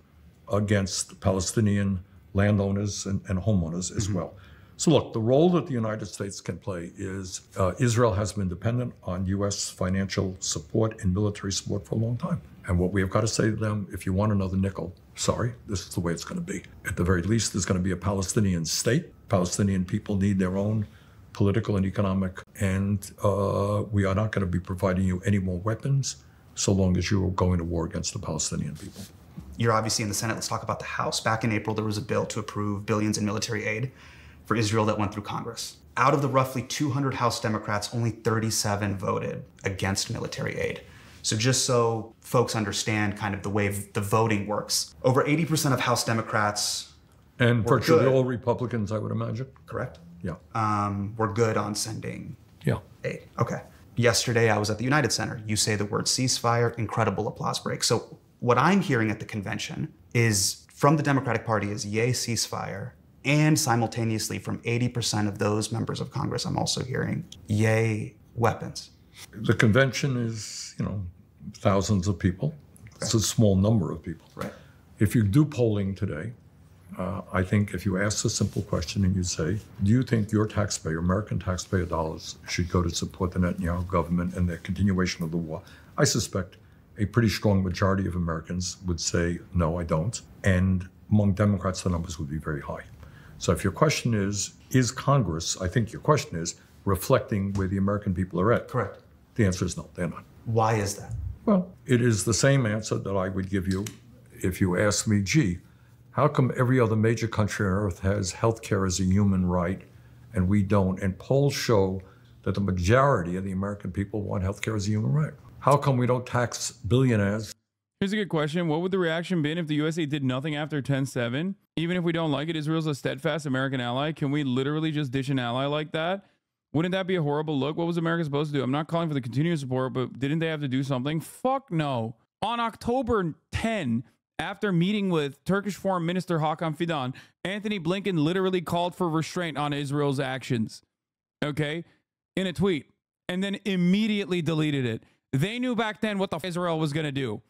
[SPEAKER 6] against Palestinian landowners and homeowners as well. So look, the role that the United States can play is Israel has been dependent on U.S. financial support and military support for a long time. And what we have got to say to them, if you want another nickel, sorry, this is the way it's going to be. At the very least, there's going to be a Palestinian state. Palestinian people need their own political and economic, and we are not going to be providing you any more weapons so long as you are going to war against the Palestinian people.
[SPEAKER 3] You're obviously in the Senate. Let's talk about the House. Back in April, there was a bill to approve billions in military aid for Israel that went through Congress. Out of the roughly 200 House Democrats, only 37 voted against military aid. So just so folks understand kind of the way the voting works, over 80% of House Democrats
[SPEAKER 6] And
[SPEAKER 3] were
[SPEAKER 6] virtually
[SPEAKER 3] good.
[SPEAKER 6] all Republicans, I would imagine.
[SPEAKER 3] Correct?
[SPEAKER 6] Yeah.
[SPEAKER 3] We're good on sending
[SPEAKER 6] Yeah.
[SPEAKER 3] aid. Okay. Yesterday, I was at the United Center. You say the word ceasefire, incredible applause break. So what I'm hearing at the convention is from the Democratic Party is yay ceasefire, and simultaneously from 80% of those members of Congress, I'm also hearing yay weapons.
[SPEAKER 6] The convention is, thousands of people. It's a small number of people.
[SPEAKER 3] Right.
[SPEAKER 6] If you do polling today, I think if you ask a simple question and you say, do you think your taxpayer, American taxpayer dollars, should go to support the Netanyahu government and the continuation of the war? I suspect a pretty strong majority of Americans would say, no, I don't. And among Democrats, the numbers would be very high. So if your question is Congress, I think your question is, reflecting where the American people are at?
[SPEAKER 3] Correct.
[SPEAKER 6] The answer is no, they're not.
[SPEAKER 3] Why is that?
[SPEAKER 6] Well, it is the same answer that I would give you if you asked me, gee, how come every other major country on earth has health care as a human right and we don't? And polls show that the majority of the American people want health care as a human right. How come we don't tax billionaires?
[SPEAKER 1] Here's a good question. What would the reaction been if the USA did nothing after 10/7? Even if we don't like it, Israel's a steadfast American ally. Can we literally just dish an ally like that? Wouldn't that be a horrible look? What was America supposed to do? I'm not calling for the continued support, but didn't they have to do something? Fuck no. On October 10, after meeting with Turkish Foreign Minister Hakan Fidan, Anthony Blinken literally called for restraint on Israel's actions, okay, in a tweet, and then immediately deleted it. They knew back then what the Israel was going to do,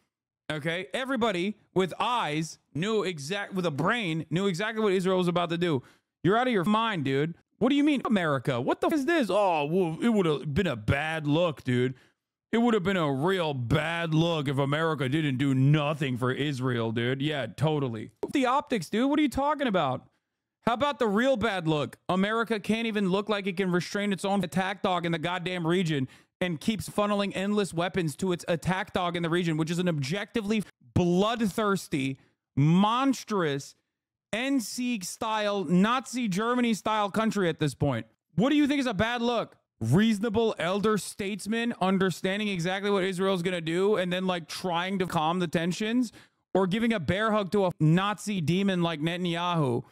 [SPEAKER 1] okay? Everybody with eyes with a brain knew exactly what Israel was about to do. You're out of your mind, dude. What do you mean, America? What the f is this? Oh, well, it would have been a bad look, dude. It would have been a real bad look if America didn't do nothing for Israel, dude. Yeah, totally. The optics, dude. What are you talking about? How about the real bad look? America can't even look like it can restrain its own attack dog in the goddamn region and keeps funneling endless weapons to its attack dog in the region, which is an objectively bloodthirsty, monstrous, NC-style, Nazi Germany style country at this point. What do you think is a bad look? Reasonable elder statesmen understanding exactly what Israel's going to do and then like trying to calm the tensions, or giving a bear hug to a Nazi demon like Netanyahu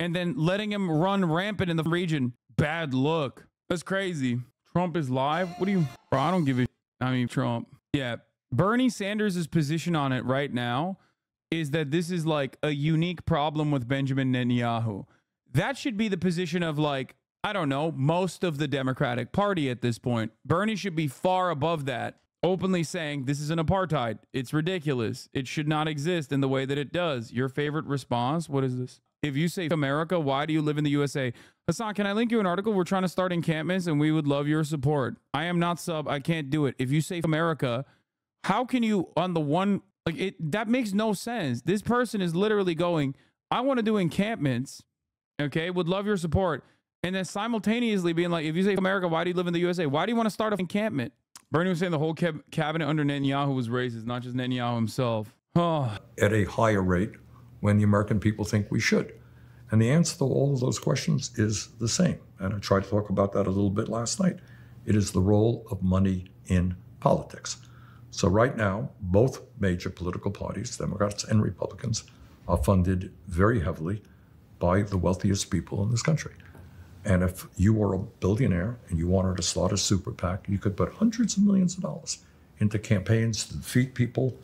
[SPEAKER 1] and then letting him run rampant in the region? Bad look. That's crazy. Trump is live. What do you, bro? I don't give a, I mean, Trump. Yeah. Bernie Sanders' position on it right now is that this is like a unique problem with Benjamin Netanyahu. That should be the position of like, I don't know, most of the Democratic Party at this point. Bernie should be far above that, openly saying this is an apartheid. It's ridiculous. It should not exist in the way that it does. Your favorite response? What is this? If you say America, why do you live in the USA? Hassan, can I link you an article? We're trying to start encampments and we would love your support. I am not sub. I can't do it. If you say America, how can you on the one, like it, that makes no sense. This person is literally going, I want to do encampments. Okay. Would love your support. And then simultaneously being like, if you say America, why do you live in the USA? Why do you want to start an encampment? Bernie was saying the whole cabinet under Netanyahu was racist, not just Netanyahu himself. Oh.
[SPEAKER 6] At a higher rate when the American people think we should. And the answer to all of those questions is the same. And I tried to talk about that a little bit last night. It is the role of money in politics. So right now, both major political parties, Democrats and Republicans, are funded very heavily by the wealthiest people in this country. And if you were a billionaire and you wanted to start a super PAC, you could put hundreds of millions of dollars into campaigns to defeat people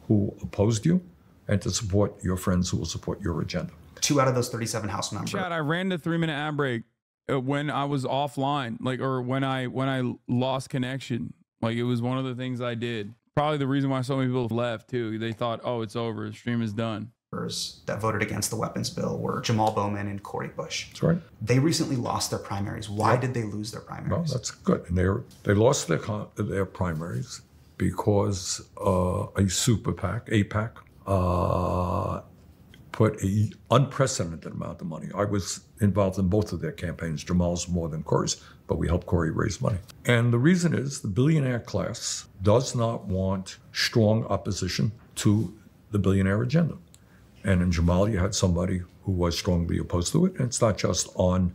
[SPEAKER 6] who opposed you and to support your friends who will support your agenda.
[SPEAKER 3] 2 out of those 37 House members.
[SPEAKER 1] Chad, I ran the 3-minute ad break when I was offline, like, or when I lost connection. Like, it was one of the things I did. Probably the reason why so many people left too. They thought, oh, it's over. The stream is done.
[SPEAKER 3] That voted against the weapons bill were Jamal Bowman and Cori Bush.
[SPEAKER 6] That's right.
[SPEAKER 3] They recently lost their primaries. Why did they lose their primaries?
[SPEAKER 6] Well, that's good. And they lost their primaries because a super PAC, AIPAC, put an unprecedented amount of money. I was involved in both of their campaigns. Jamal's more than Cori's, but we helped Cori raise money. And the reason is the billionaire class does not want strong opposition to the billionaire agenda. And in Jamal, you had somebody who was strongly opposed to it. And it's not just on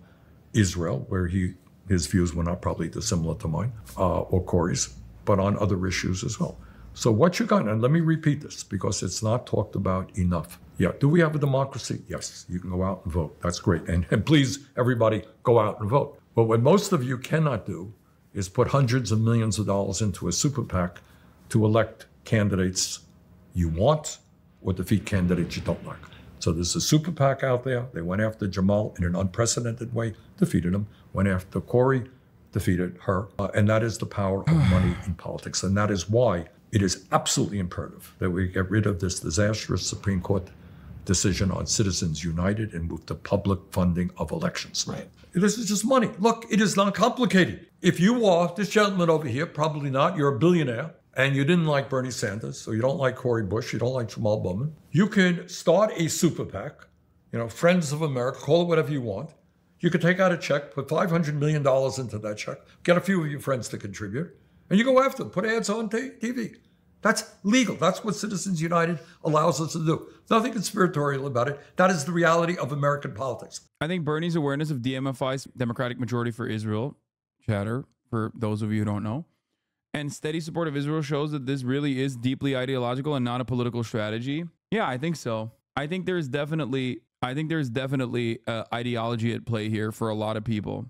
[SPEAKER 6] Israel, where his views were not probably dissimilar to mine or Cori's, but on other issues as well. So what you got, and let me repeat this because it's not talked about enough. Yeah, do we have a democracy? Yes, you can go out and vote. That's great. And please, everybody, go out and vote. But what most of you cannot do is put hundreds of millions of dollars into a super PAC to elect candidates you want or defeat candidates you don't like. So there's a super PAC out there. They went after Jamal in an unprecedented way, defeated him. Went after Cori, defeated her. And that is the power of money in politics. And that is why it is absolutely imperative that we get rid of this disastrous Supreme Court decision on Citizens United and move to public funding of elections.
[SPEAKER 3] Right.
[SPEAKER 6] This is just money. Look, it is not complicated. If you are, this gentleman over here, probably not, you're a billionaire, and you didn't like Bernie Sanders, so you don't like Cory Bush, you don't like Jamal Bowman, you can start a super PAC, Friends of America, call it whatever you want. You could take out a check, put $500 million into that check, get a few of your friends to contribute, and you go after them, put ads on TV. That's legal. That's what Citizens United allows us to do. Nothing conspiratorial about it. That is the reality of American politics.
[SPEAKER 1] I think Bernie's awareness of DMFI's Democratic Majority for Israel, chatter, for those of you who don't know, and steady support of Israel shows that this really is deeply ideological and not a political strategy. Yeah, I think so. I think there's definitely ideology at play here for a lot of people.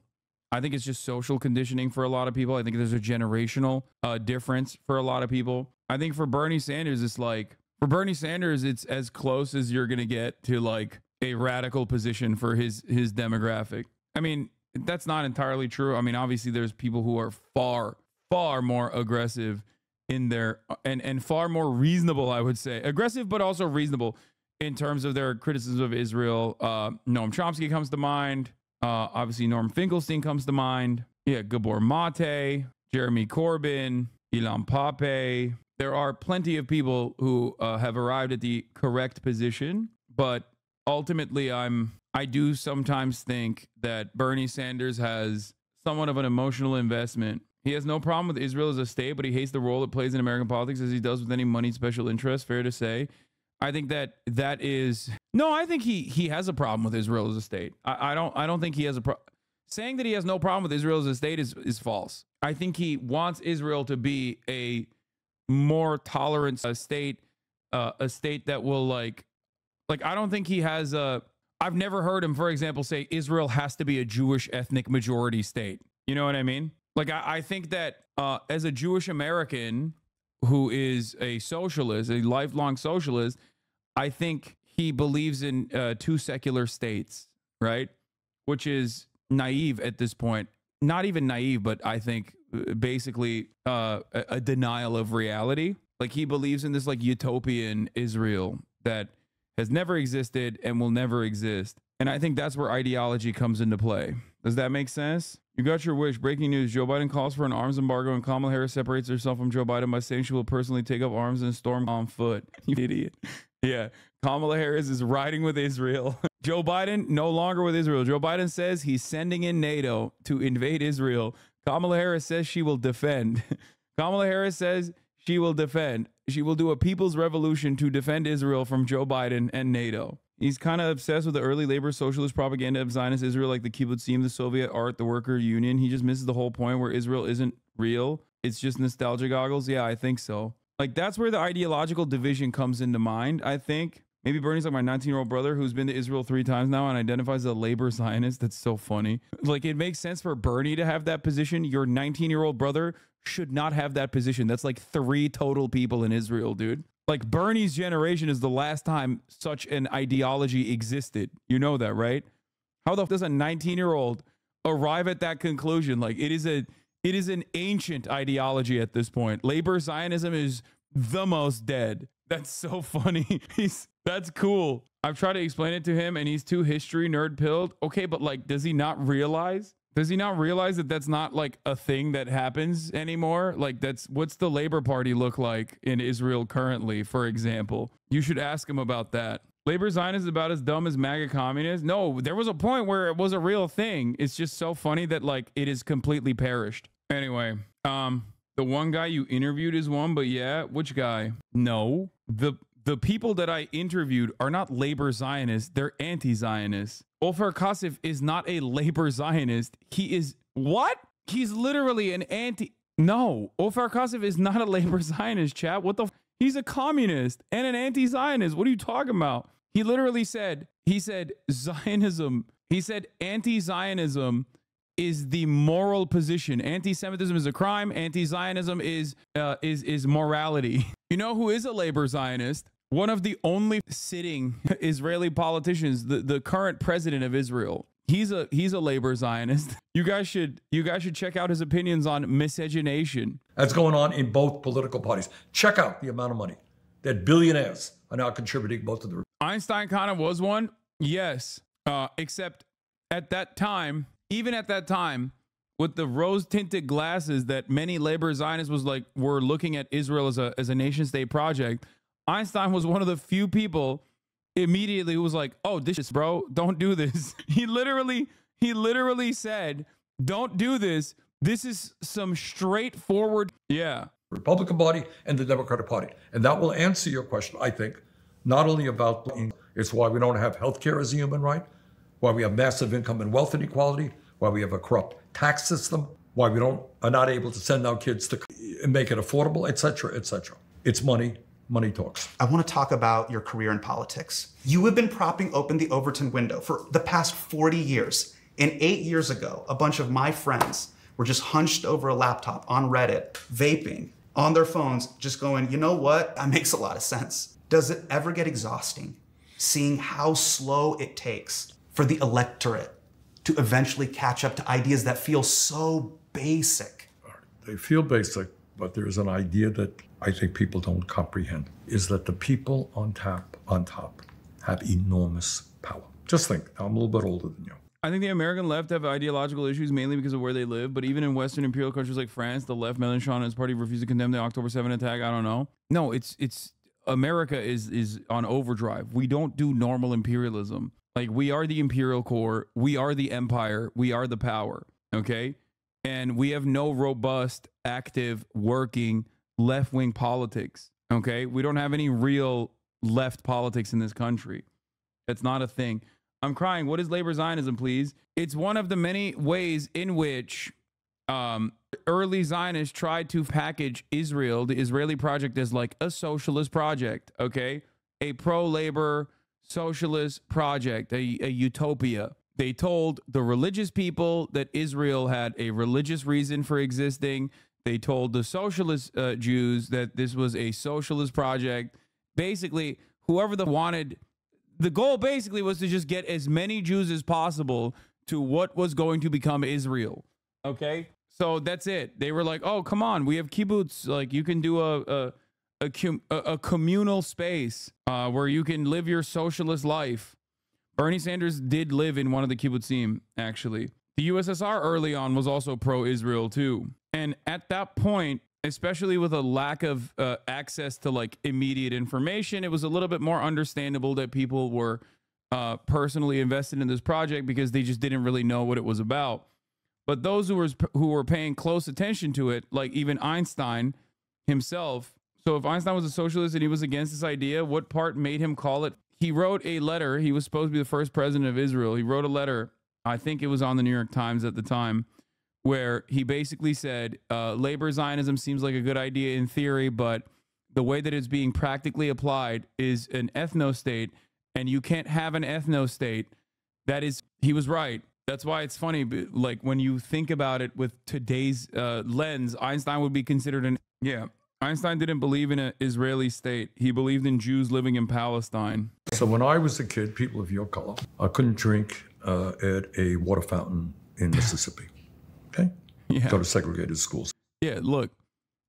[SPEAKER 1] I think it's just social conditioning for a lot of people. I think there's a generational difference for a lot of people. I think for Bernie Sanders, it's as close as you're going to get to like a radical position for his demographic. I mean, that's not entirely true. I mean, obviously there's people who are far more aggressive in their and far more reasonable, I would say. Aggressive, but also reasonable in terms of their criticism of Israel. Noam Chomsky comes to mind. Obviously, Norm Finkelstein comes to mind. Yeah, Gabor Mate, Jeremy Corbyn, Ilan Pape. There are plenty of people who have arrived at the correct position, but ultimately, I do sometimes think that Bernie Sanders has somewhat of an emotional investment. He has no problem with Israel as a state, but he hates the role it plays in American politics as he does with any moneyed special interest. Fair to say. I think that is no. I think he has a problem with Israel as a state. I don't think he has a problem. Saying that he has no problem with Israel as a state is false. I think he wants Israel to be a more tolerant state, a state that will like I don't think he has a. I've never heard him, for example, say Israel has to be a Jewish ethnic majority state. You know what I mean? Like I think that as a Jewish American who is a socialist, a lifelong socialist, I think he believes in two secular states, right? Which is naive at this point. Not even naive, but I think basically a denial of reality. Like he believes in this like utopian Israel that has never existed and will never exist. And I think that's where ideology comes into play. Does that make sense? You got your wish. Breaking news. Joe Biden calls for an arms embargo and Kamala Harris separates herself from Joe Biden by saying she will personally take up arms and storm on foot. You idiot. Yeah. Kamala Harris is riding with Israel. Joe Biden no longer with Israel. Joe Biden says he's sending in NATO to invade Israel. Kamala Harris says she will defend. Kamala Harris says she will defend. She will do a people's revolution to defend Israel from Joe Biden and NATO. He's kind of obsessed with the early labor socialist propaganda of Zionist Israel, like the kibbutzim, the Soviet art, the worker union. He just misses the whole point where Israel isn't real. It's just nostalgia goggles. Yeah, I think so. Like that's where the ideological division comes into mind, I think. Maybe Bernie's like my 19-year-old brother who's been to Israel 3 times now and identifies as a labor Zionist. That's so funny. Like it makes sense for Bernie to have that position. Your 19-year-old brother should not have that position. That's like 3 total people in Israel, dude. Like Bernie's generation is the last time such an ideology existed. You know that, right? How the f does a 19-year-old arrive at that conclusion? Like it is an ancient ideology at this point. Labor Zionism is the most dead. That's so funny. That's cool. I've tried to explain it to him and he's too history nerd pilled. Okay, but like, does he not realize that that's not like a thing that happens anymore? Like what's the Labor Party look like in Israel currently, for example? You should ask him about that. Labor Zionist is about as dumb as MAGA communists. No, there was a point where it was a real thing. It's just so funny that like it is completely perished. Anyway, the one guy you interviewed is one, but yeah, which guy? No, the people that I interviewed are not labor Zionists. They're anti-Zionists. Ofer Kasif is not a labor Zionist. He is what? He's literally an anti. No, Ofer Kasif is not a labor Zionist, chat. What the? He's a communist and an anti-Zionist. What are you talking about? He literally said, Zionism. He said anti-Zionism is the moral position. Anti-Semitism is a crime. Anti-Zionism is morality. You know who is a labor Zionist? One of the only sitting Israeli politicians, the current president of Israel. He's a labor Zionist. You guys should check out his opinions on miscegenation.
[SPEAKER 6] That's going on in both political parties. Check out the amount of money that billionaires are now contributing both to the.
[SPEAKER 1] Einstein kind of was one, yes. Except at that time, even at that time, with the rose-tinted glasses that many labor Zionists were looking at Israel as a nation-state project, Einstein was one of the few people immediately who was like, "Oh, this is, bro, don't do this." He literally said, "Don't do this. This is some straightforward." Yeah.
[SPEAKER 6] Republican Party and the Democratic Party. And that will answer your question, I think, not only about, it's why we don't have health care as a human right, why we have massive income and wealth inequality, why we have a corrupt tax system, why we are not able to send our kids to make it affordable, et cetera, et cetera. It's money. Money talks.
[SPEAKER 3] I want to talk about your career in politics. You have been propping open the Overton window for the past 40 years. And 8 years ago, a bunch of my friends were just hunched over a laptop on Reddit, vaping, on their phones, just going, you know what? That makes a lot of sense. Does it ever get exhausting seeing how slow it takes for the electorate to eventually catch up to ideas that feel so basic?
[SPEAKER 6] They feel basic, but there's an idea that I think people don't comprehend, is that the people on top have enormous power. Just think, I'm a little bit older than you.
[SPEAKER 1] I think the American left have ideological issues mainly because of where they live. But even in Western imperial countries like France, the left, Mélenchon and his party refused to condemn the October 7 attack. I don't know. No, it's America is on overdrive. We don't do normal imperialism. Like, we are the imperial core. We are the empire. We are the power. Okay. And we have no robust, active, working left-wing politics. Okay. We don't have any real left politics in this country. That's not a thing. I'm crying. What is labor Zionism, please? It's one of the many ways in which early Zionists tried to package Israel, the Israeli project, as like a socialist project, okay? A pro-labor socialist project, a utopia. They told the religious people that Israel had a religious reason for existing. They told the socialist Jews that this was a socialist project. Basically, whoever wanted... The goal basically was to just get as many Jews as possible to what was going to become Israel. Okay, so that's it. They were like, "Oh, come on, we have kibbutz. Like, you can do a communal space where you can live your socialist life." Bernie Sanders did live in one of the kibbutzim. Actually, the USSR early on was also pro-Israel too, and at that point, especially with a lack of access to like immediate information, it was a little bit more understandable that people were personally invested in this project because they just didn't really know what it was about. But those who were paying close attention to it, like even Einstein himself. So if Einstein was a socialist and he was against this idea, what part made him call it? He wrote a letter. He was supposed to be the first president of Israel. He wrote a letter. I think it was on the New York Times at the time, where he basically said, labor Zionism seems like a good idea in theory, but the way that it's being practically applied is an ethno-state, and you can't have an ethno-state. That is, he was right. That's why it's funny, like when you think about it with today's lens, Einstein would be considered Einstein didn't believe in an Israeli state. He believed in Jews living in Palestine.
[SPEAKER 6] So when I was a kid, people of your color, I couldn't drink at a water fountain in Mississippi. Okay.
[SPEAKER 1] Yeah.
[SPEAKER 6] Go to segregated schools.
[SPEAKER 1] Yeah. Look,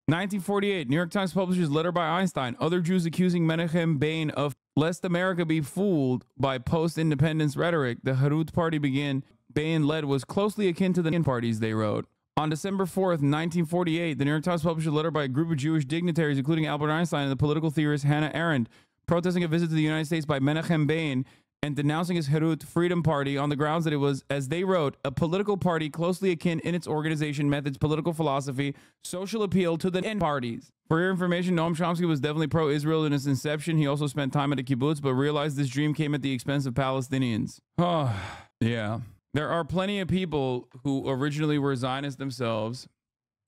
[SPEAKER 1] 1948, New York Times publishes letter by Einstein. Other Jews accusing Menachem Begin of lest America be fooled by post-independence rhetoric. The Herut party Begin led was closely akin to the parties, they wrote. On December 4th, 1948, the New York Times published a letter by a group of Jewish dignitaries, including Albert Einstein and the political theorist Hannah Arendt, protesting a visit to the United States by Menachem Begin and denouncing his Herut Freedom Party on the grounds that it was, as they wrote, a political party closely akin in its organization methods, political philosophy, social appeal to the end parties. For your information, Noam Chomsky was definitely pro-Israel in its inception. He also spent time at a kibbutz, but realized this dream came at the expense of Palestinians. Oh, yeah. There are plenty of people who originally were Zionists themselves.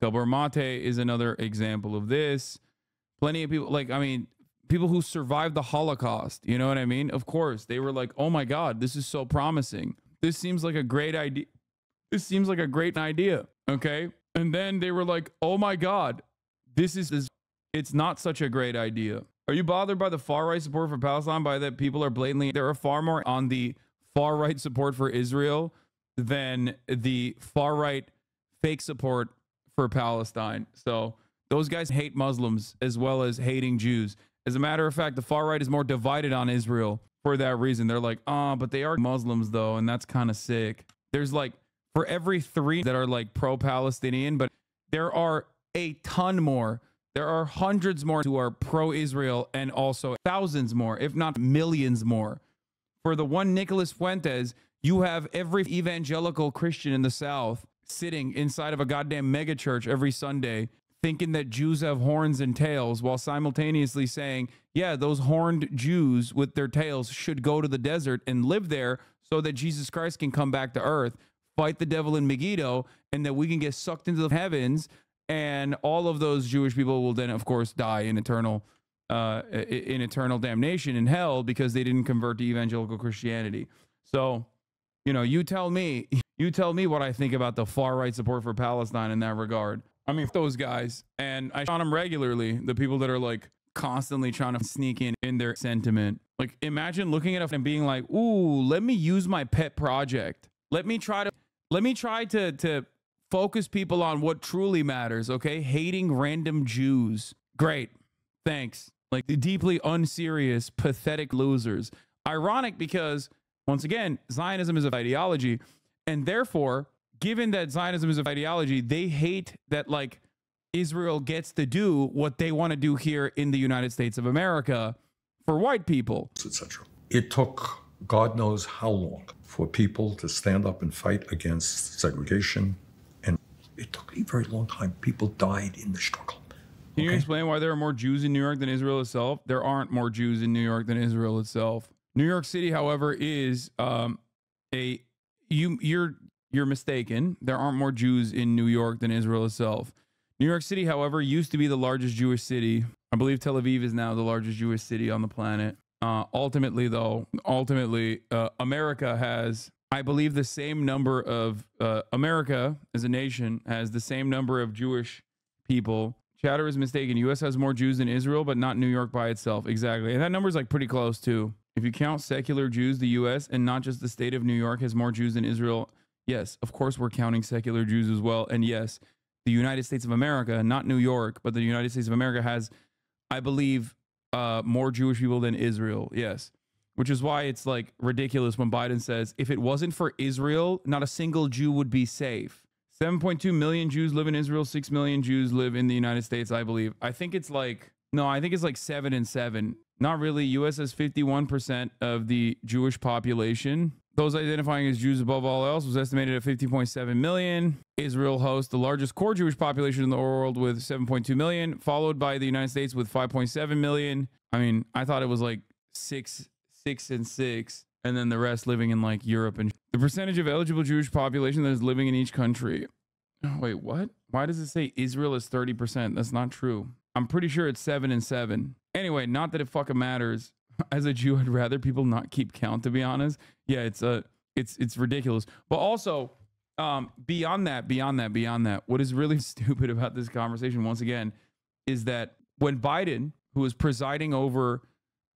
[SPEAKER 1] Gabor Mate is another example of this. Plenty of people, like, I mean, people who survived the Holocaust, you know what I mean? Of course, they were like, oh my God, this is so promising. This seems like a great idea. This seems like a great idea, okay? And then they were like, oh my God, it's not such a great idea. Are you bothered by the far right support for Palestine, by that people are blatantly, there are far more on the far right support for Israel than the far right fake support for Palestine. So those guys hate Muslims as well as hating Jews. As a matter of fact, the far right is more divided on Israel for that reason. They're like, oh, but they are Muslims though, and that's kind of sick. There's like, for every 3 that are like pro-Palestinian, but there are a ton more. There are hundreds more who are pro-Israel, and also thousands more, if not millions more. For the one Nicholas Fuentes, you have every evangelical Christian in the South sitting inside of a goddamn megachurch every Sunday thinking that Jews have horns and tails, while simultaneously saying, yeah, those horned Jews with their tails should go to the desert and live there so that Jesus Christ can come back to earth, fight the devil in Megiddo, and that we can get sucked into the heavens, and all of those Jewish people will then, of course, die in eternal damnation in hell because they didn't convert to evangelical Christianity. So, you know, you tell me what I think about the far right support for Palestine in that regard. I mean, those guys, and I on them regularly, the people that are like constantly trying to sneak in their sentiment. Like, imagine looking at it and being like, ooh, let me use my pet project. Let me try to focus people on what truly matters, okay? Hating random Jews. Great. Thanks. Like, the deeply unserious, pathetic losers. Ironic because, once again, Zionism is an ideology, and therefore, given that Zionism is an ideology, they hate that, like, Israel gets to do what they want to do here in the United States of America for white people,
[SPEAKER 6] etc. It took God knows how long for people to stand up and fight against segregation, and it took a very long time. People died in the struggle.
[SPEAKER 1] Can you explain why there are more Jews in New York than Israel itself? There aren't more Jews in New York than Israel itself. New York City, however, is you're mistaken. There aren't more Jews in New York than Israel itself. New York City, however, used to be the largest Jewish city. I believe Tel Aviv is now the largest Jewish city on the planet. Ultimately, America has, I believe, the same number of, America as a nation has the same number of Jewish people. Chatter is mistaken. U.S. has more Jews than Israel, but not New York by itself. Exactly. And that number is like pretty close too. If you count secular Jews, the U.S. and not just the state of New York has more Jews than Israel. Yes, of course we're counting secular Jews as well. And yes, the United States of America, not New York, but the United States of America has, I believe, more Jewish people than Israel. Yes. Which is why it's like ridiculous when Biden says, if it wasn't for Israel, not a single Jew would be safe. 7.2 million Jews live in Israel. 6 million Jews live in the United States, I believe. I think it's like 7 and 7. Not really. U.S. has 51% of the Jewish population. Those identifying as Jews above all else was estimated at 50.7 million. Israel hosts the largest core Jewish population in the world with 7.2 million, followed by the United States with 5.7 million. I mean, I thought it was like 6 and 6, and then the rest living in like Europe. And the percentage of eligible Jewish population that is living in each country. Oh, wait, what? Why does it say Israel is 30%? That's not true. I'm pretty sure it's 7 and 7. Anyway, not that it fucking matters. As a Jew, I'd rather people not keep count, to be honest. Yeah, it's ridiculous. But also, beyond that, what is really stupid about this conversation, once again, is that when Biden, who was presiding over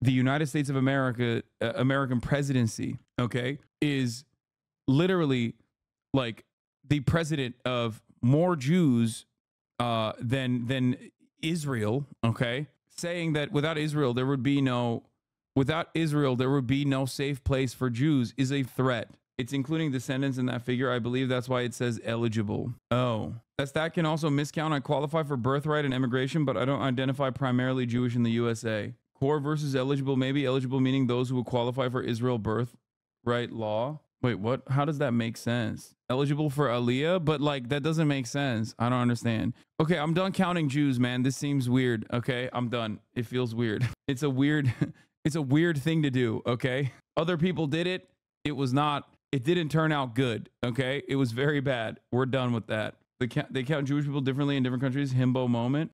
[SPEAKER 1] the United States of America, American presidency, okay, is literally like the president of more Jews than Israel, okay, saying that without Israel there would be no safe place for Jews is a threat. It's including descendants in that figure. I believe that's why it says eligible. Oh, that can also miscount. I qualify for birthright and immigration, but I don't identify primarily Jewish in the USA. Core versus eligible, maybe eligible meaning those who will qualify for Israel birthright law. Wait, what? How does that make sense? Eligible for Aliyah? But like, that doesn't make sense. I don't understand. Okay, I'm done counting Jews, man. This seems weird. Okay, I'm done. It feels weird. It's a weird thing to do. Okay, other people did it. It didn't turn out good. Okay, it was very bad. We're done with that. They count Jewish people differently in different countries. Himbo moment.